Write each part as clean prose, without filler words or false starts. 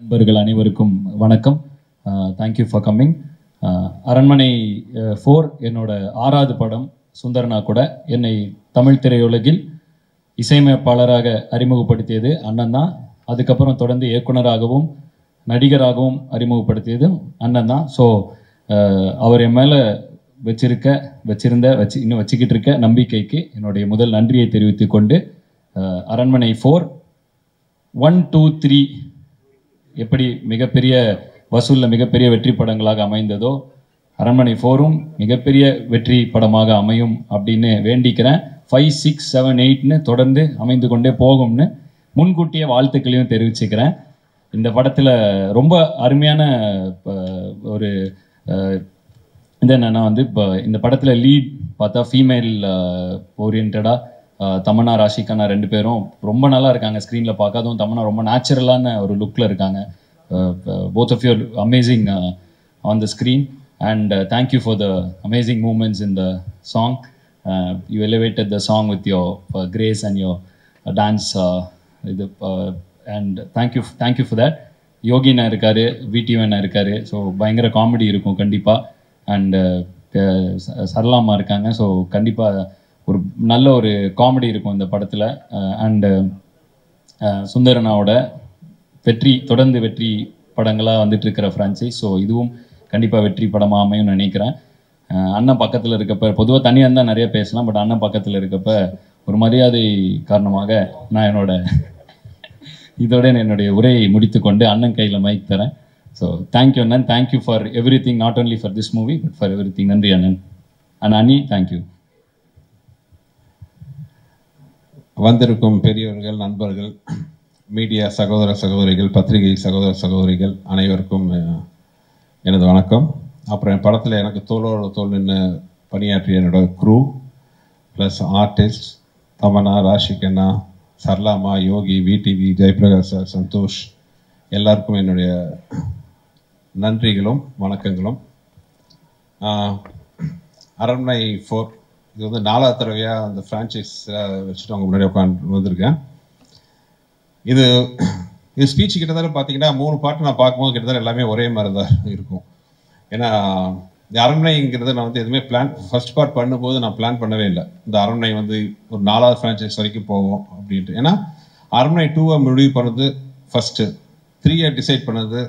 நண்பர்கள் அனைவருக்கும் வணக்கம். Thank you for coming. அரண்மனை 4 என்னோட 6வது படம். சுந்தரனா கூட என்னை தமிழ் திரையுலகில் இசையமைப்பாளராக அறிமுகப்படுத்தியது அண்ணன் தான். அதுக்கப்புறம் தொடர்ந்து இயக்குனராகவும் நடிகராகவும் அறிமுகப்படுத்தியது அண்ணன் தான். ஸோ அவர் என் மேலே இன்னும் வச்சுக்கிட்டு இருக்க நம்பிக்கைக்கு என்னுடைய முதல் நன்றியை தெரிவித்து கொண்டு அரண்மனை 4 1, 2, 3 எப்படி மிகப்பெரிய வசூலில் மிகப்பெரிய வெற்றி படங்களாக அமைந்ததோ அரண்மனை 4ம் மிகப்பெரிய வெற்றி படமாக அமையும் அப்படின்னு வேண்டிக்கிறேன். 5, 6, 7, 8ன்னு தொடர்ந்து அமைந்து கொண்டே போகும்னு முன்கூட்டிய வாழ்த்துக்களையும் தெரிவிச்சுக்கிறேன். இந்த படத்தில் ரொம்ப அருமையான ஒரு இது என்னென்னா இப்போ இந்த படத்தில் லீட் பார்த்தா ஃபீமேல் ஓரியன்டாக தமன்னா ராஷிகானா 2 பேரும் ரொம்ப நல்லா இருக்காங்க. ஸ்க்ரீனில் பார்க்காதும் தமன்னா ரொம்ப நேச்சுரலான ஒரு லுக்கில் இருக்காங்க. Both of you are amazing on the screen and thank you for the amazing moments in the song. You elevated the song with your grace and your dance இது அண்ட் தேங்க்யூ ஃபார் தேட். யோகினா இருக்கார், விடிவனா இருக்கார். So பயங்கர comedy இருக்கும் கண்டிப்பாக. And சரளாமா இருக்காங்க. So கண்டிப்பாக ஒரு நல்ல ஒரு காமெடி இருக்கும் இந்த படத்தில். அண்டு சுந்தரனாவோட தொடர்ந்து வெற்றி படங்களாக வந்துட்டு இருக்கிற ஃப்ரான்ச்சைஸ். ஸோ இதுவும் கண்டிப்பாக வெற்றி படமாக அமையும்னு நினைக்கிறேன். அண்ணன் பக்கத்தில் இருக்கப்போ பொதுவாக தனியாக இருந்தால் நிறைய பேசலாம். பட் அண்ணன் பக்கத்தில் இருக்கப்போ ஒரு மரியாதை காரணமாக நான் இதோட என்னுடைய உரையை முடித்து கொண்டு அண்ணன் கையில் மைக் தரேன். ஸோ தேங்க்யூ அண்ணன். Thank you for every thing, not only for this movie but for every thing. நன்றி அண்ணன். அண்ட் அண்ணி தேங்க்யூ. வந்திருக்கும் பெரியவர்கள், நண்பர்கள், மீடியா சகோதர சகோதரிகள், பத்திரிகை சகோதர சகோதரிகள் அனைவருக்கும் எனது வணக்கம். அப்புறம் என் படத்தில் எனக்கு தோளோட தோல் நின்று பணியாற்றிய என்னோட crew plus artist Tamannaah, Raashi Khanna, சர்லாமா, யோகி, விடிவி, ஜெயபிரகாஷ் சார், சந்தோஷ் எல்லாருக்கும் என்னுடைய நன்றிகளும் வணக்கங்களும். அரண்மனை 4 இது 4வது தடவையாக அந்த ஃப்ரான்ச்சைஸ் வச்சுட்டு அவங்க முன்னாடி உட்காந்து வந்திருக்கேன். இது ஸ்பீச் கிட்டத்தட்ட பார்த்தீங்கன்னா 3 பாட்டு நான் பார்க்கும்போது கிட்டத்தட்ட எல்லாமே ஒரே மாதிரி தான் இருக்கும். ஏன்னா இந்த அரண்மனைங்கிறது நான் எதுவுமே ஃபர்ஸ்ட் பார்ட் பண்ணும்போது நான் பிளான் பண்ணவே இல்லை. இந்த அரண்மனை ஒரு 4வது ஃப்ரான்ச்சைஸ் வரைக்கும் போவோம் அப்படின்ட்டு. ஏன்னா அரண்மனை 2 முடிவு பண்ணது ஃபஸ்ட்டு, 3 டிசைட் பண்ணது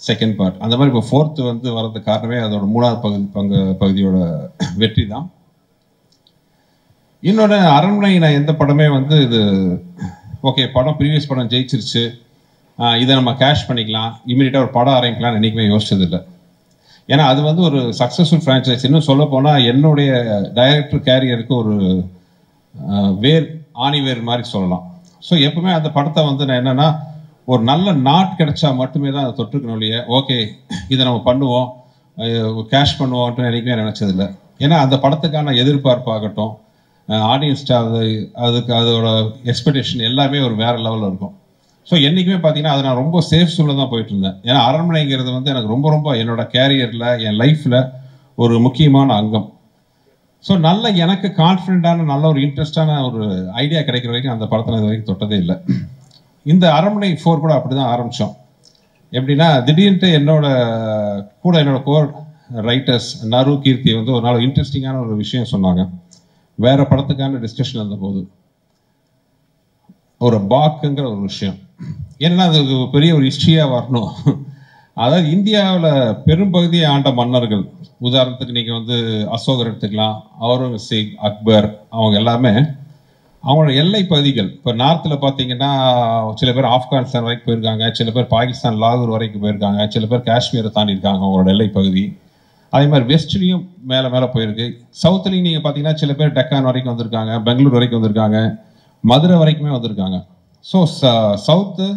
செகண்ட் பார்ட். அந்த மாதிரி இப்போ 4th வர்றதுக்கு காரணமே அதோட 3வது பகுதியோட வெற்றி தான். இன்னொன்று அரண்மனை நான் எந்த படமே இது ஓகே படம் ப்ரீவியஸ் படம் ஜெயிச்சிருச்சு, இதை நம்ம கேஷ் பண்ணிக்கலாம், இமீடியட்டாக ஒரு படம் ஆரம்பிக்கலாம்னு என்றைக்குமே யோசிச்சதில்லை. ஏன்னா அது ஒரு சக்ஸஸ்ஃபுல் ஃப்ரான்ச்சைஸ். இன்னும் சொல்ல போனால் என்னுடைய டைரக்டர் கேரியருக்கு ஒரு ஆணிவேர் மாதிரி சொல்லலாம். ஸோ எப்பவுமே அந்த படத்தை நான் என்னென்னா ஒரு நல்ல நாட் கிடைச்சா மட்டுமே தான் அதை தொற்றுக்கணும் இல்லையா, ஓகே இதை நம்ம பண்ணுவோம் கேஷ் பண்ணுவோம்ட்டு என்றைக்குமே நினச்சதில்லை. ஏன்னா அந்த படத்துக்கான எதிர்பார்ப்பாகட்டும், ஆடியன்ஸ்ட்டு அதுக்கு அதோட எக்ஸ்பெக்டேஷன் எல்லாமே ஒரு வேறு லெவலில் இருக்கும். ஸோ என்றைக்குமே பார்த்தீங்கன்னா அதை நான் ரொம்ப சேஃப் சூழல தான் போயிட்டு இருந்தேன். ஏன்னா அரண்மனைங்கிறது எனக்கு ரொம்ப ரொம்ப என்னோட கேரியரில், என் லைஃப்பில் ஒரு முக்கியமான அங்கம். ஸோ எனக்கு கான்ஃபிடென்ட்டான நல்ல ஒரு இன்ட்ரெஸ்டான ஒரு ஐடியா கிடைக்கிற வரைக்கும் அந்த படத்தை இது வரைக்கும் தொட்டதே இல்லை. இந்த அரண்மனை 4 கூட அப்படி தான் ஆரம்பித்தோம். எப்படின்னா திடீர்னு என்னோட கோர் ரைட்டர்ஸ் நரு, கீர்த்தி ஒரு நாள் இன்ட்ரெஸ்டிங்கான ஒரு விஷயம் சொன்னாங்க. வேறு படத்துக்கான டிஸ்கஷன் இருந்தபோது ஒரு பாக்குங்கிற ஒரு விஷயம் என்னன்னா அது பெரிய ஒரு ஹிஸ்ட்ரியாக வரணும். அதாவது இந்தியாவில் பெரும்பகுதியை ஆண்ட மன்னர்கள், உதாரணத்துக்கு நீங்கள் அசோகர் எடுத்துக்கலாம், அவுரங்கசீப், அக்பர், அவங்க எல்லாமே அவங்களோட எல்லை பகுதிகள். இப்போ நார்த்தில் பார்த்தீங்கன்னா சில பேர் ஆப்கானிஸ்தான் வரைக்கும் போயிருக்காங்க, சில பேர் பாகிஸ்தான் லாகூர் வரைக்கும் போயிருக்காங்க, சில பேர் காஷ்மீரை தாண்டி இருக்காங்க அவங்களோட எல்லை பகுதி. அதே மாதிரி வெஸ்ட்லேயும் மேலே போயிருக்கு. சவுத்துலேயும் நீங்கள் பார்த்தீங்கன்னா சில பேர் டெக்கான் வரைக்கும் வந்திருக்காங்க, பெங்களூர் வரைக்கும் வந்திருக்காங்க, மதுரை வரைக்குமே வந்திருக்காங்க. ஸோ சவுத்து,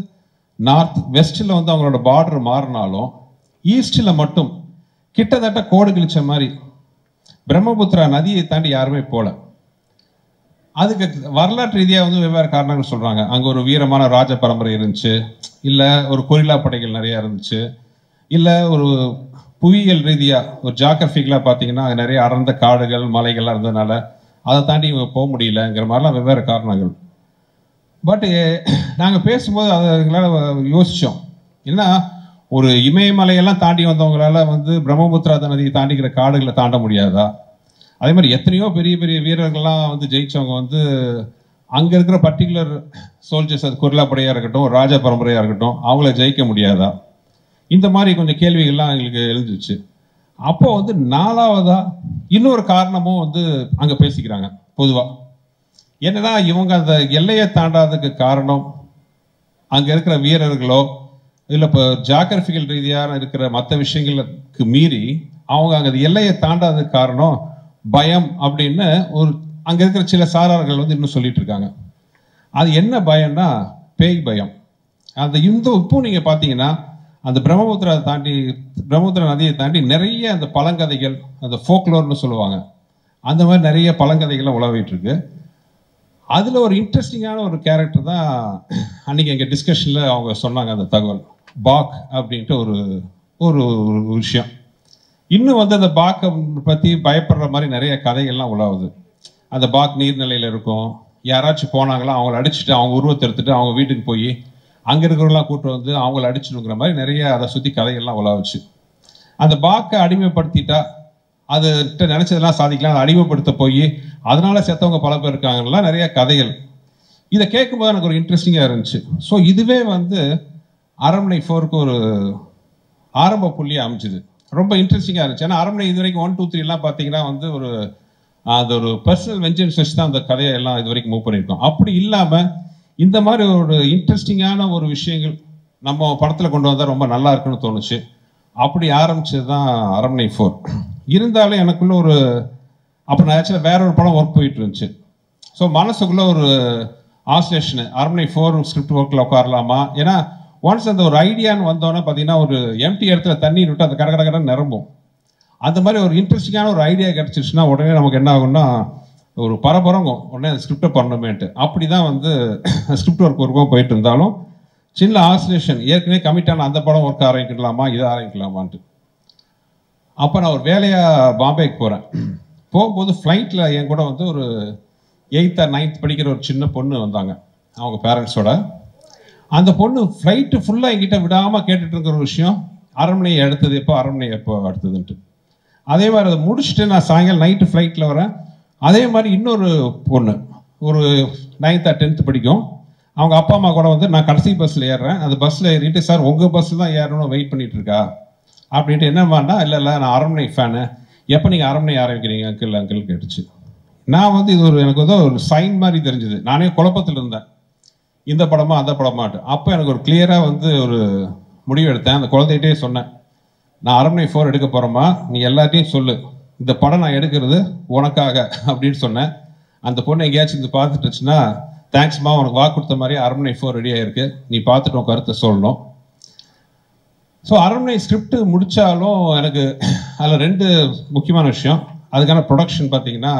நார்த், வெஸ்ட்டில் அவங்களோட பார்டர் மாறினாலும் ஈஸ்டில் மட்டும் கிட்டத்தட்ட கோடு கிழிச்ச மாதிரி பிரம்மபுத்திரா நதியை தாண்டி யாருமே போகல. அதுக்கு வரலாற்று ரீதியாக வெவ்வேறு காரணங்கள் சொல்கிறாங்க. அங்கே ஒரு வீரமான ராஜ பரம்பரை இருந்துச்சு, இல்லை ஒரு கொரில்லா படைகள் நிறையா இருந்துச்சு, இல்லை ஒரு புவியியல் ரீதியாக ஒரு ஜாகிரபிக்கலாக பார்த்தீங்கன்னா அங்கே நிறைய அடர்ந்த காடுகள், மலைகள்லாம் இருந்ததுனால அதை தாண்டி இவங்க போக முடியலங்கிற மாதிரிலாம் வெவ்வேறு காரணங்கள். பட் நாங்கள் பேசும்போது அதை எங்களால் யோசித்தோம். ஏன்னா ஒரு இமயமலையெல்லாம் தாண்டி வந்தவங்களால வந்து பிரம்மபுத்திரா நதியை தாண்டிக்கிற காடுகளை தாண்ட முடியாதா? அதே மாதிரி எத்தனையோ பெரிய பெரிய வீரர்கள்லாம் வந்து ஜெயிச்சவங்க வந்து அங்கே இருக்கிற பர்டிகுலர் சோல்ஜர்ஸ், அது குர்லா படையாக இருக்கட்டும், ராஜா பரம்பரையாக இருக்கட்டும், அவங்கள ஜெயிக்க முடியாதா? இந்த மாதிரி கொஞ்சம் கேள்விகள்லாம் எங்களுக்கு எழுந்துச்சு. அப்போ வந்து நாலாவதா இன்னொரு காரணமும் வந்து அங்கே பேசிக்கிறாங்க. பொதுவாக என்னன்னா, இவங்க அந்த எல்லையை தாண்டாததுக்கு காரணம் அங்கே இருக்கிற வீரர்களோ இல்லை இப்போ ஜாகிரபிக்கல் ரீதியாக இருக்கிற மற்ற விஷயங்களுக்கு மீறி அவங்க அங்கே எல்லையை தாண்டாததுக்கு காரணம் பயம் அப்படின்னு ஒரு அங்கே இருக்கிற சில சாரார்கள் வந்து இன்னும் சொல்லிட்டு இருக்காங்க. அது என்ன பயம்னா பேய் பயம். அந்த இப்போ நீங்கள் பார்த்தீங்கன்னா அந்த பிரம்மபுத்திரா நதியை தாண்டி நிறைய அந்த பழங்கதைகள், அந்த ஃபோக்லோர்னு சொல்லுவாங்க, அந்த மாதிரி நிறைய பழங்கதைகள்லாம் உலவிட்டு இருக்கு. அதில் ஒரு இன்ட்ரெஸ்டிங்கான ஒரு கேரக்டர் தான் அன்னைக்கு எங்கள் டிஸ்கஷனில் அவங்க சொன்னாங்க. அந்த தகவல் பாக் அப்படின்ட்டு ஒரு ஒரு விஷயம். இன்னும் வந்து அந்த பாக்கை பற்றி பயப்படுற மாதிரி நிறைய கதைகள்லாம் உலாவுது. அந்த பாக் நீர்நிலையில் இருக்கும், யாராச்சும் போனாங்களா அவங்கள அடிச்சுட்டு அவங்க உருவத்தை எடுத்துட்டு அவங்க வீட்டுக்கு போய் அங்கே இருக்கிறவங்களாம் கூட்டு வந்து அவங்கள அடிச்சுடுங்கிற மாதிரி நிறைய அதை சுற்றி கதைகள்லாம் உலாவுச்சு. அந்த பாக்கை அடிமைப்படுத்திட்டா அது நினைச்சதெல்லாம் சாதிக்கலாம், அதை அடிமைப்படுத்த போய் அதனால செத்தவங்க பல பேர் இருக்காங்கலாம் நிறைய கதைகள். இதை கேட்கும்போது எனக்கு ஒரு இன்ட்ரெஸ்டிங்காக இருந்துச்சு. ஸோ இதுவே வந்து அரண்மனை 4க்கு ஒரு ஆரம்ப புள்ளியாக அமைச்சுது. ரொம்ப இன்ட்ரெஸ்டிங்காக இருந்துச்சு. ஏன்னா அரண்மனை இது வரைக்கும் 1, 2, 3 பார்த்தீங்கன்னா வந்து அது ஒரு பர்சனல் வெஞ்சன்ஸ் வச்சு தான் அந்த கதையை எல்லாம் இது வரைக்கும் மூவ் பண்ணியிருக்கோம். அப்படி இல்லாமல் இந்த மாதிரி ஒரு இன்ட்ரெஸ்டிங்கான ஒரு விஷயங்கள் நம்ம படத்தில் கொண்டு வந்தால் ரொம்ப நல்லா இருக்குன்னு தோணுச்சு. அப்படி ஆரம்பிச்சது தான் அரண்மனை 4. இருந்தாலும் எனக்குள்ள ஒரு அப்போ நான் ஆக்சுவலாக வேற ஒரு படம் ஒர்க் போயிட்டு இருந்துச்சு. ஸோ மனசுக்குள்ள ஒரு ஆசோசியேஷனு அரண்மனை 4 ஸ்கிரிப்ட் ஒர்க்கில் உட்காரலாமா? ஏன்னா ஒன்ஸ் அந்த ஒரு ஐடியான்னு வந்தோன்னே பார்த்தீங்கன்னா ஒரு எம்டி இடத்துல தண்ணி விட்டு அந்த கடற்கரை நிரம்பும். அந்த மாதிரி ஒரு இன்ட்ரெஸ்டிங்கான ஒரு ஐடியா கிடச்சிருச்சுன்னா உடனே நமக்கு என்ன ஆகும்னா ஒரு பரபரங்கும், உடனே அந்த ஸ்கிரிப்டை பண்ணணுமேன்ட்டு. அப்படி தான் வந்து ஸ்கிரிப்ட் ஒர்க் ஒர்க்கும் போயிட்டு இருந்தாலும் சின்ன ஆசோசியேஷன் ஏற்கனவே கமிட்டான அந்த படம் ஒர்க் ஆரம்பிக்கலாமா இதை ஆரம்பிக்கலாமான்ட்டு. அப்போ நான் ஒரு வேலையாக பாம்பேக்கு போகிறேன். போகும்போது ஃப்ளைட்டில் என் கூட வந்து ஒரு 8th or 9th படிக்கிற ஒரு சின்ன பொண்ணு வந்தாங்க அவங்க பேரண்ட்ஸோட. அந்த பொண்ணு ஃப்ளைட்டு ஃபுல்லாக என்கிட்ட விடாமல் கேட்டுட்டு இருக்கிற ஒரு விஷயம், அரண்மனை அடுத்தது எப்போ, அரண்மனை எப்போ அடுத்ததுன்ட்டு. அதே மாதிரி அதை முடிச்சுட்டு நான் சாயங்காலம் நைட்டு ஃப்ளைட்டில் வரேன். அதே மாதிரி இன்னொரு பொண்ணு ஒரு 9th or 10th படிக்கும். அவங்க அப்பா அம்மா கூட வந்து நான் கடைசி பஸ்ஸில் ஏறுறேன். அந்த பஸ்ஸில் ஏறிட்டு, சார் உங்கள் பஸ்ஸில் தான் ஏறணும்னு வெயிட் பண்ணிட்டு இருக்கா அப்படின்ட்டு. என்னமான்னா இல்லை நான் அரண்மனை ஃபேனு, எப்போ நீங்கள் அரண்மனை ஆரம்பிக்கிறீங்க அங்கிள் கேட்டுச்சு. நான் வந்து இது எனக்கு வந்து ஒரு சைன் மாதிரி தெரிஞ்சுது. நானே குழப்பத்தில் இருந்தேன், இந்த படமா அந்த படமாட்டு. அப்போ எனக்கு ஒரு கிளியராக வந்து ஒரு முடிவு எடுத்தேன். அந்த குழந்தைகிட்டே சொன்னேன், நான் அரண்மனை 4 எடுக்க போகிறேம்மா, நீ எல்லாத்தையும் சொல்லு, இந்த படம் நான் எடுக்கிறது உனக்காக அப்படின்னு சொன்னேன். அந்த பொண்ணு எங்கேயாச்சும் இது பார்த்துட்டுச்சுன்னா, தேங்க்ஸ்மா, உனக்கு வாக்கு கொடுத்த மாதிரி அரண்மனை 4 ரெடியாக இருக்குது, நீ பார்த்துட்டு உன் கருத்தை சொல்லணும். ஸோ அரண்மனை ஸ்கிரிப்ட் முடித்தாலும் எனக்கு அதில் 2 முக்கியமான விஷயம். அதுக்கான ப்ரொடக்ஷன் பார்த்தீங்கன்னா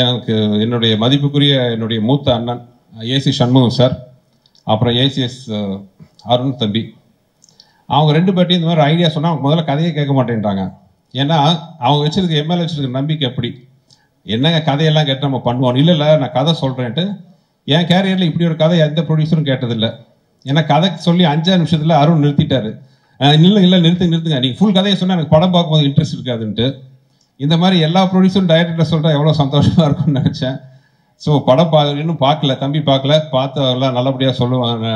எனக்கு என்னுடைய மதிப்புக்குரிய என்னுடைய மூத்த அண்ணன் ஏசி சண்முகம் சார், அப்புறம் ஏசிஎஸ் அருண் தம்பி, அவங்க 2 பேர்ட்டையும் இந்த மாதிரி ஐடியா சொன்னால் அவங்க முதல்ல கதையை கேட்க மாட்டேன்றாங்க. ஏன்னா அவங்க வச்சிருக்க எம்எல்ஏ வச்சிருக்க நம்பிக்கை எப்படி, என்னங்க கதையெல்லாம் கேட்டு நம்ம பண்ணுவோம். இல்லை நான் கதை சொல்கிறேன்ட்டு. என் கேரியரில் இப்படி ஒரு கதை எந்த ப்ரொடியூசரும் கேட்டதில்லை. ஏன்னா கதை சொல்லி 5 நிமிஷத்தில் அருண் நிறுத்திட்டாரு. இல்லை நிறுத்துங்க, நீங்கள் ஃபுல் கதையை சொன்னால் எனக்கு படம் பார்க்கும்போது இன்ட்ரெஸ்ட் இருக்காதுன்ட்டு. இந்த மாதிரி எல்லா ப்ரொடியூசரும் டைரக்டர் சொல்கிறா எவ்வளோ சந்தோஷமாக இருக்கும்னு நினச்சேன். ஸோ படம் இன்னும் பார்க்கல, தம்பி பார்க்கல, பார்த்தவெல்லாம் நல்லபடியாக சொல்லுவாங்க,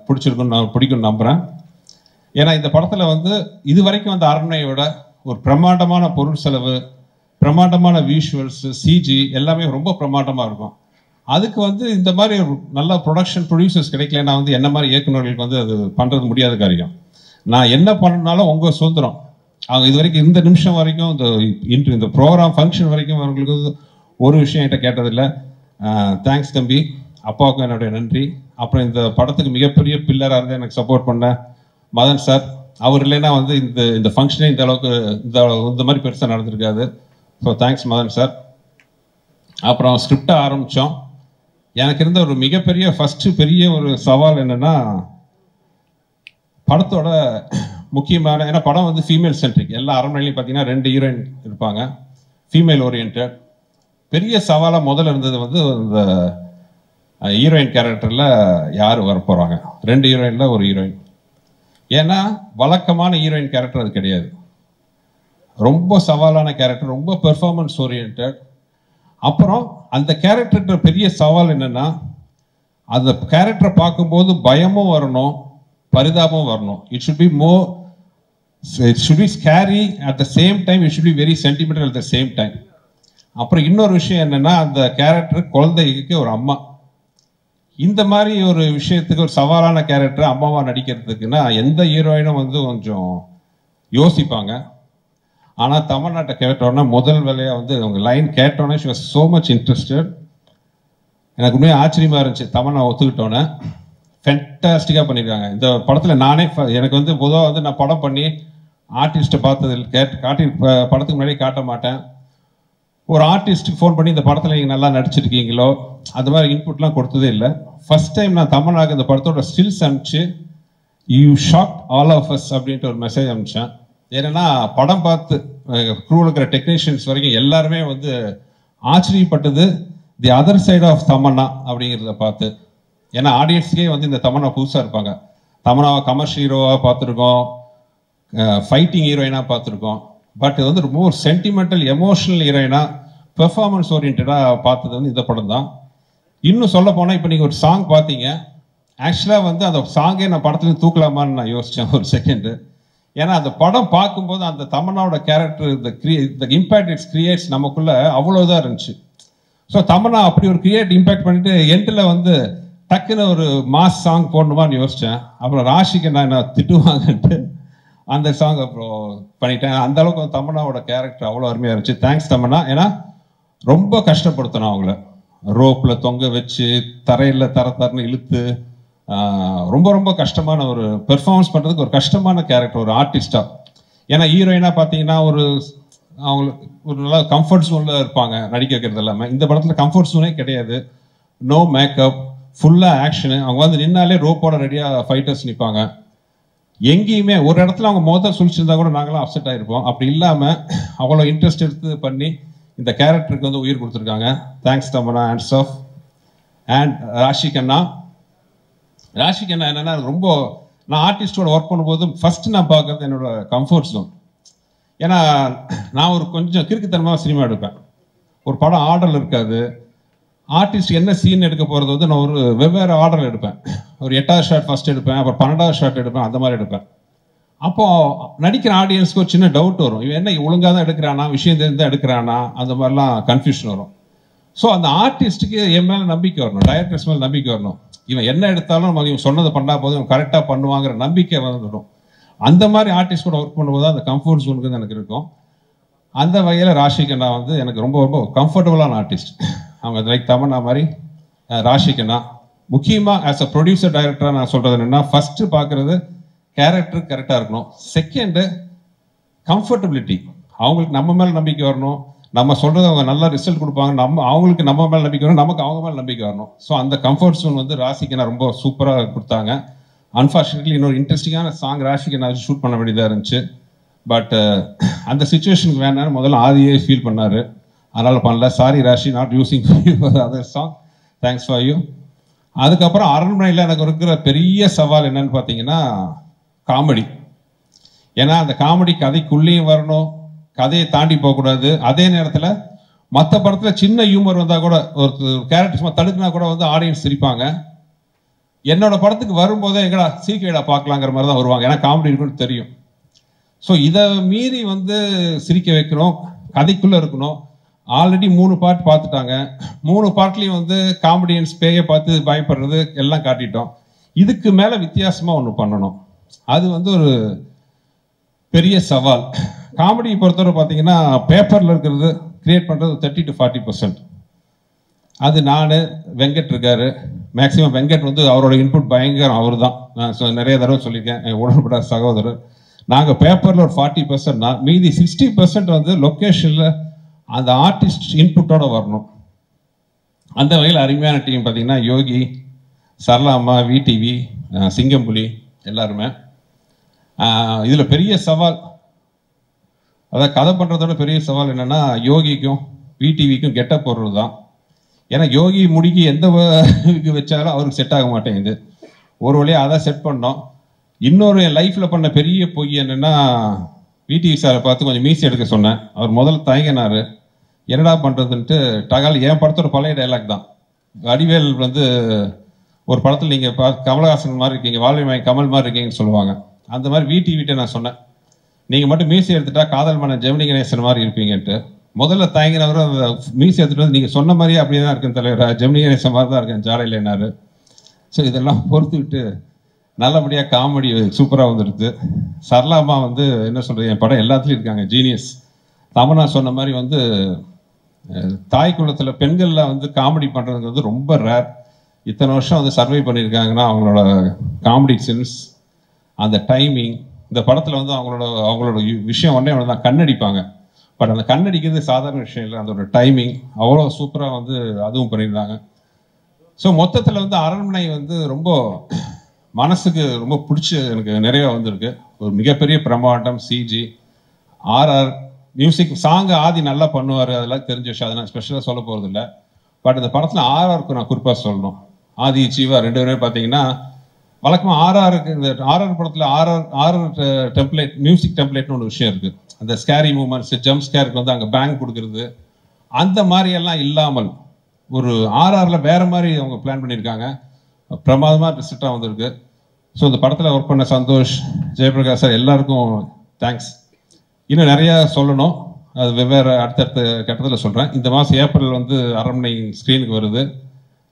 பிடிக்கும்னு நம்புகிறேன். ஏன்னா இந்த படத்தில் வந்து இது வரைக்கும் அந்த அரண்மனையோட ஒரு பிரம்மாண்டமான பொருள் செலவு, பிரம்மாண்டமான விஷுவல்ஸ், சிஜி எல்லாமே ரொம்ப பிரம்மாண்டமாக இருக்கும். அதுக்கு வந்து இந்த மாதிரி ஒரு நல்ல ப்ரொடக்ஷன் ப்ரொடியூசர்ஸ் கிடைக்கலன்னா வந்து என்ன மாதிரி இயக்குநர்களுக்கு வந்து அது பண்ணுறது முடியாத காரியம். நான் என்ன பண்ணனாலும் உங்கள் சுதந்திரம். அவங்க இது வரைக்கும் இந்த நிமிஷம் வரைக்கும் இந்த ப்ரோக்ராம் ஃபங்க்ஷன் வரைக்கும் அவங்களுக்கு ஒரு விஷயம் என்கிட்ட கேட்டதில்லை. தேங்க்ஸ் தம்பி, அப்பாவுக்கும் என்னுடைய நன்றி. அப்புறம் இந்த படத்துக்கு மிகப்பெரிய பில்லராக இருந்து எனக்கு சப்போர்ட் பண்ண மதன் சார், அவர் இல்லைன்னா வந்து இந்த ஃபங்க்ஷனே இந்த அளவுக்கு இந்த மாதிரி பெருசாக நடந்திருக்காது. So thanks Madan sir. அப்புறம் ஸ்கிரிப்டை ஆரம்பித்தோம். எனக்கு இருந்த ஒரு மிகப்பெரிய ஃபஸ்ட்டு பெரிய ஒரு சவால் என்னென்னா, படத்தோட முக்கியமான, ஏன்னா படம் வந்து ஃபீமேல் சென்ட்ரிக், எல்லா அரண்மனையிலையும் பார்த்தீங்கன்னா 2 ஹீரோயின் இருப்பாங்க, ஃபீமேல் ஓரியன்ட். பெரிய சவாலாக முதல்ல இருந்தது வந்து இந்த ஹீரோயின் கேரக்டரில் யார் வர போகிறாங்க. 2 ஹீரோயினில் ஒரு ஹீரோயின். ஏன்னா வழக்கமான ஹீரோயின் கேரக்டர் அது கிடையாது. ரொம்ப சவாலான கேரக்டர், ரொம்ப பெர்ஃபார்மன்ஸ் ஓரியன்ட். அப்புறம் அந்த கேரக்டர் பெரிய சவால் என்னன்னா, அந்த கேரக்டரை பார்க்கும்போது பயமும் வரணும், பரிதாபமும் வரணும். It should be scary at the same time, it should be very sentimental at the same time. அப்புறம் இன்னொரு விஷயம் என்னன்னா, அந்த கேரக்டர் குழந்தைக்கு ஒரு அம்மா. இந்த மாதிரி ஒரு விஷயத்துக்கு ஒரு சவாலான கேரக்டர் அம்மாவா நடிக்கிறதுக்குன்னா எந்த ஹீரோயினும் வந்து கொஞ்சம் யோசிப்பாங்க. ஆனால் தமிழ்நாட்டை கேட்டோன்னா முதல் வேலையாக வந்து அவங்க லைன் கேட்டோன்னே she was so much interested. எனக்கு உண்மையாக ஆச்சரியமாக இருந்துச்சு. தமிழ் ஒத்துக்கிட்டோன்னே ஃபென்டாஸ்டிக்காக பண்ணியிருக்காங்க இந்த படத்தில். நானே எனக்கு வந்து பொதுவாக வந்து நான் படம் பண்ணி ஆர்டிஸ்ட்டை பார்த்தது படத்துக்கு முன்னாடி காட்ட மாட்டேன். ஒரு ஆர்டிஸ்ட்டுக்கு ஃபோன் பண்ணி இந்த படத்தில் நீங்கள் நல்லா நடிச்சிருக்கீங்களோ அது மாதிரி இன்புட்லாம் கொடுத்ததே இல்லை. ஃபர்ஸ்ட் டைம் நான் தமிழ்நாடு இந்த படத்தோட ஸ்டில்ஸ் அனுப்பிச்சு you shook all of us அப்படின்ட்டு ஒரு மெசேஜ் அனுப்பிச்சேன். ஏன்னா படம் பார்த்து க்ரூவில் இருக்கிற டெக்னீஷியன்ஸ் வரைக்கும் எல்லாருமே வந்து ஆச்சரியப்பட்டது the other side of Tamannaah அப்படிங்கிறத பார்த்து. ஏன்னா ஆடியன்ஸுக்கே வந்து இந்த தமன்னா புதுசாக இருப்பாங்க. தமன்னாவை கமர்ஷியல் ஹீரோவாக பார்த்துருக்கோம், ஃபைட்டிங் ஹீரோயினாக பார்த்துருக்கோம். பட் இது வந்து ரொம்ப ஒரு சென்டிமெண்டல் எமோஷனல் ஹீரோயினாக பெர்ஃபார்மன்ஸ் ஓரியன்டாக பார்த்தது வந்து இந்த படம் தான். இன்னும் சொல்ல போனால் இப்போ நீங்கள் ஒரு சாங் பார்த்தீங்க, ஆக்சுவலாக வந்து அந்த சாங்கே நான் படத்துலேருந்து தூக்கலாமான்னு நான் யோசித்தேன் ஒரு செகண்டு. ஏன்னா அந்த படம் பார்க்கும்போது அந்த தமன்னாவோட கேரக்டர் இந்த இம்பேக்ட் இட்ஸ் கிரியேட்ஸ் நமக்குள்ள அவ்வளோதான் இருந்துச்சு. ஸோ தமன்னா அப்படி ஒரு கிரியேட் இம்பேக்ட் பண்ணிட்டு எண்டில் வந்து டக்குன்னு ஒரு மாஸ் சாங் போடணுமான்னு யோசித்தேன். அப்புறம் ராஷிக்கு நான் திட்டுவாங்கன்ட்டு அந்த சாங் அப்புறம் பண்ணிட்டேன். அந்த அளவுக்கு தமன்னாவோட கேரக்டர் அவ்வளோ அருமையாக இருந்துச்சு. தேங்க்ஸ் தமன்னா. ஏன்னா ரொம்ப கஷ்டப்படுத்தணும் அவங்கள, ரோப்பில் தொங்க வச்சு தரையில் தரன்னு இழுத்து ரொம்ப ரொம்ப கஷ்டமான ஒரு பெர்ஃபார்மன்ஸ் பண்ணுறதுக்கு ஒரு கஷ்டமான கேரக்டர் ஒரு ஆர்டிஸ்டாக. ஏன்னா ஹீரோயினாக பார்த்தீங்கன்னா அவங்களுக்கு ஒரு நல்லா கம்ஃபர்ட் ஜோனில் இருப்பாங்க நடிக்க வைக்கிறது எல்லாமே. இந்த படத்தில் கம்ஃபர்ட் ஜோனே கிடையாது. நோ மேக்கப், ஃபுல்லாக ஆக்ஷனு. அவங்க வந்து நின்னாலே ரோப்போட ரெடியாக ஃபைட்டர்ஸ் நிற்பாங்க. எங்கேயுமே ஒரு இடத்துல அவங்க மொதல் சுழிச்சிருந்தா கூட நாங்களாம் அப்செட் ஆகிருப்போம். அப்படி இல்லாமல் அவ்வளோ இன்ட்ரெஸ்ட் எடுத்து பண்ணி இந்த கேரக்டருக்கு வந்து உயிர் கொடுத்துருக்காங்க. Thanks Tamannaah. Hands off. And Raashi Khanna என்னன்னா ரொம்ப நான் ஆர்டிஸ்டோட ஒர்க் பண்ணும்போது ஃபர்ஸ்ட் நான் பார்க்கறது என்னோட கம்ஃபர்ட் ஜோன். ஏன்னா நான் ஒரு கொஞ்சம் கிறுக்குத்தனமாக சினிமா எடுப்பேன். ஒரு படம் ஆர்டரில் இருக்காது. ஆர்டிஸ்ட் என்ன சீன் எடுக்க போகிறது வந்து நான் ஒரு வெவ்வேறு ஆர்டரில் எடுப்பேன். ஒரு 8வது ஷாட் ஃபர்ஸ்ட் எடுப்பேன், அப்புறம் 12வது ஷாட் எடுப்பேன், அந்த மாதிரி எடுப்பேன். அப்போது நடிக்கிற ஆடியன்ஸ்க்கு ஒரு சின்ன டவுட் வரும், இவன் என்ன ஒழுங்காக தான் எடுக்கிறானா, விஷயம் தெரிஞ்சு தான் எடுக்கிறானா, அந்த மாதிரிலாம் கன்ஃபியூஷன் வரும். ஸோ அந்த ஆர்டிஸ்ட்டுக்கு என் மேலே நம்பிக்கை வரணும், டைரக்டர்ஸ் மேலே நம்பிக்கை வரணும். இவன் என்ன எடுத்தாலும் நம்ம இவன் சொன்னதை பண்ணால் போதும், இவன் கரெக்டாக பண்ணுவாங்கிற நம்பிக்கை வந்துடும். அந்த மாதிரி ஆர்டிஸ்டோட ஒர்க் பண்ணும்போது அந்த கம்ஃபர்ட் ஜோனுக்கு எனக்கு இருக்கும். அந்த வகையில் ராஷிகண்ணா வந்து எனக்கு ரொம்ப ரொம்ப கம்ஃபர்டபுளான ஆர்டிஸ்ட். அவங்க லைக் தமன்னா மாதிரி ராஷிகண்ணா. முக்கியமாக ஆஸ் அ ப்ரொடியூசர் டைரக்டராக நான் சொல்கிறது என்னென்னா, ஃபஸ்ட்டு பார்க்குறது கேரக்டர் கரெக்டாக இருக்கணும். Second comfortability. அவங்களுக்கு நம்ம மேலே நம்பிக்கை வரணும். நம்ம சொல்கிறது அவங்க நல்ல ரிசல்ட் கொடுப்பாங்க. அவங்களுக்கு நம்ம மேலே நம்பிக்கை வரணும், நமக்கு அவங்க மேலே நம்பிக்கை வரணும். ஸோ அந்த கம்ஃபர்ட் ஜோன் வந்து ராஷிகண்ணா ரொம்ப சூப்பராக கொடுத்தாங்க. அன்ஃபார்ச்சுனேட்லி இன்னொரு இன்ட்ரெஸ்டிங்கான சாங் ராஷிகண்ணா ஷூட் பண்ண வேண்டியதாக இருந்துச்சு. பட் அந்த சுச்சுவேஷனுக்கு வேணான்னு முதல்ல ஆதியே ஃபீல் பண்ணார், அதனால் பண்ணல. Sorry Raashi, not using other song. Thanks for you. அதுக்கப்புறம் அரண்மனையில் எனக்கு இருக்கிற பெரிய சவால் என்னன்னு பார்த்தீங்கன்னா காமெடி. ஏன்னா அந்த காமெடி கதைக்குள்ளேயும் வரணும், கதையை தாண்டி போகக்கூடாது. அதே நேரத்தில் மற்ற படத்தில் சின்ன ஹியூமர் வந்தால் கூட ஒரு கேரக்டர்ஸ் தடுக்குனா கூட வந்து ஆடியன்ஸ் சிரிப்பாங்க. என்னோட படத்துக்கு வரும்போதே எங்கடா சிரிக்கையிடா பார்க்கலாங்கிற மாதிரி தான் வருவாங்க, ஏன்னா காமெடி இருக்குன்னு தெரியும். ஸோ இதை மீறி வந்து சிரிக்க வைக்கணும், கதைக்குள்ளே இருக்கணும். ஆல்ரெடி 3 பார்ட் பார்த்துட்டாங்க. 3 பார்ட்லேயும் வந்து காமெடியன்ஸ் பேயை பார்த்து பயப்படுறது எல்லாம் காட்டிட்டோம். இதுக்கு மேலே வித்தியாசமாக ஒன்று பண்ணணும். அது வந்து ஒரு பெரிய சவால். காமெடியை பொறுத்தவரை பார்த்தீங்கன்னா பேப்பரில் இருக்கிறது கிரியேட் பண்ணுறது 30 to 40%. அது நான், வெங்கட் இருக்காரு. மேக்ஸிமம் வெங்கட் வந்து அவரோட இன்புட் பயங்கரம். அவர் தான் நான் நிறைய தடவை சொல்லியிருக்கேன், என் உடன்பட சகோதரர். நாங்கள் பேப்பரில் ஒரு 40% தான், மீதி 60% வந்து லொக்கேஷனில் அந்த ஆர்டிஸ்ட் இன்புட்டோட வரணும். அந்த வகையில் அருமையான டீம் பார்த்தீங்கன்னா யோகி, சரளாம்மா, விடிவி, சிங்கம்புலி எல்லாருமே. இதில் பெரிய சவால், அதாவது கதை பண்ணுறதோட பெரிய சவால் என்னென்னா யோகிக்கும் விடிவிக்கும் கெட்டப் போடுறது தான். ஏன்னா யோகி முடிக்கு எந்த வச்சாலும் அவருக்கு செட் ஆக மாட்டேங்குது. ஒரு வழியாக அதை செட் பண்ணோம். இன்னொரு என் லைஃப்பில் பண்ண பெரிய பொய் என்னென்னா, விடிவி சாரை பார்த்து கொஞ்சம் மீசி எடுக்க சொன்னேன். அவர் முதல்ல தயங்கினார். என்னடா பண்ணுறதுன்ட்டு டகால் என் படத்தோட பழைய டைலாக் தான். வடிவேல் வந்து ஒரு படத்தில் நீங்கள் கமலஹாசன் மாதிரி இருக்கீங்க, வாழ்வை கமல் மாதிரி இருக்கீங்கன்னு சொல்லுவாங்க. அந்த மாதிரி விடிவிட்ட நான் சொன்னேன், நீங்கள் மட்டும் மீசி எடுத்துட்டா காதல் மன்னன் ஜெமினி கணேசன் மாதிரி இருப்பீங்கன்ட்டு. முதல்ல தயங்கினவரும் அந்த மீசி எடுத்துகிட்டு வந்து நீங்கள் சொன்ன மாதிரியே அப்படியே தான் இருக்குன்னு தலைவர், ஜெமினி கணேசன் மாதிரி தான் இருக்கேன் ஜாடையில் என்னாரு. ஸோ இதெல்லாம் பொறுத்துக்கிட்டு நல்லபடியாக காமெடி சூப்பராக வந்துடுது. சரளாமா வந்து என்ன சொல்கிறது, என் படம் எல்லாத்துலேயும் இருக்காங்க, ஜீனியஸ். தமனா சொன்ன மாதிரி வந்து தாய் குலத்தில் பெண்களில் வந்து காமெடி பண்ணுறதுக்கு வந்து ரொம்ப ரேர். இத்தனை வருஷம் வந்து சர்வை பண்ணியிருக்காங்கன்னா அவங்களோட காமெடி சென்ஸ், அந்த டைமிங். இந்த படத்தில் வந்து அவங்களோட விஷயம் ஒன்றே ஒன்று தான், கண்ணடிப்பாங்க. பட் அந்த கண்ணடிக்கிறது சாதாரண விஷயம் இல்லை, அதோட டைமிங் அவ்வளோ சூப்பராக வந்து அதுவும் பண்ணியிருந்தாங்க. ஸோ மொத்தத்தில் வந்து அரண்மனை வந்து ரொம்ப மனசுக்கு ரொம்ப பிடிச்ச எனக்கு நிறைய வந்திருக்கு. ஒரு மிகப்பெரிய பிரம்மாண்டம், சிஜி, ஆர்ஆர் மியூசிக், சாங்கு ஆதி நல்லா பண்ணுவார், அதெல்லாம் தெரிஞ்ச விஷயம், அதை நான் ஸ்பெஷலாக சொல்ல போகிறது இல்லை. பட் இந்த படத்தில் ஆர்ஆருக்கு நான் குறிப்பாக சொல்லணும். ஆதி ஜீவா 2 பேரும் பார்த்தீங்கன்னா வழக்கமாக ஆர்ஆருக்கு, இந்த ஆர்ஆர் படத்தில் ஆர்ஆர் டெம்ப்ளேட், மியூசிக் டெம்ப்ளேட்னு ஒரு விஷயம் இருக்குது. அந்த ஸ்கேரி மூமெண்ட்ஸ், ஜம்ப் ஸ்கேருக்கு வந்து அங்கே பேங்க் கொடுக்குறது, அந்த மாதிரியெல்லாம் இல்லாமல் ஒரு ஆர்ஆரில் வேறு மாதிரி அவங்க பிளான் பண்ணியிருக்காங்க. பிரமாதமாக ரிசல்ட்டாக வந்திருக்கு. ஸோ இந்த படத்தில் ஒர்க் பண்ண சந்தோஷ், ஜெயபிரகாஷ் சார் எல்லாருக்கும் தேங்க்ஸ். இன்னும் நிறையா சொல்லணும், அது வெவ்வேறு அடுத்தடுத்த கட்டத்தில் சொல்கிறேன். இந்த மாதம் ஏப்ரல் வந்து அரண்மனை ஸ்க்ரீனுக்கு வருது.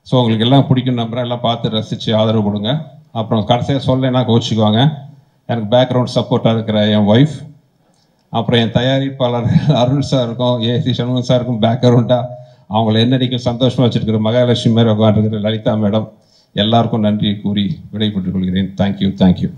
ஸோ உங்களுக்கு எல்லாம் பிடிக்கும் நம்புறேன், எல்லாம் பார்த்து ரசித்து ஆதரவு கொடுங்க. அப்புறம் கடைசியாக சொல்லலைன்னா கோச்சிக்குவாங்க, எனக்கு பேக்ரவுண்ட் சப்போர்ட்டாக இருக்கிற என் ஒய்ஃப், அப்புறம் என் தயாரிப்பாளர் அருள் சாருக்கும் ஏசி சண்முகம் சாருக்கும் பேக்ரவுண்டாக அவங்கள என்னடிக்கும் சந்தோஷமாக வச்சுருக்கிற மகாலட்சுமி மாதிரி உட்காந்துருக்கிற லலிதா மேடம், எல்லாருக்கும் நன்றி கூறி விடைபெற்றுக் கொள்கிறேன். தேங்க்யூ.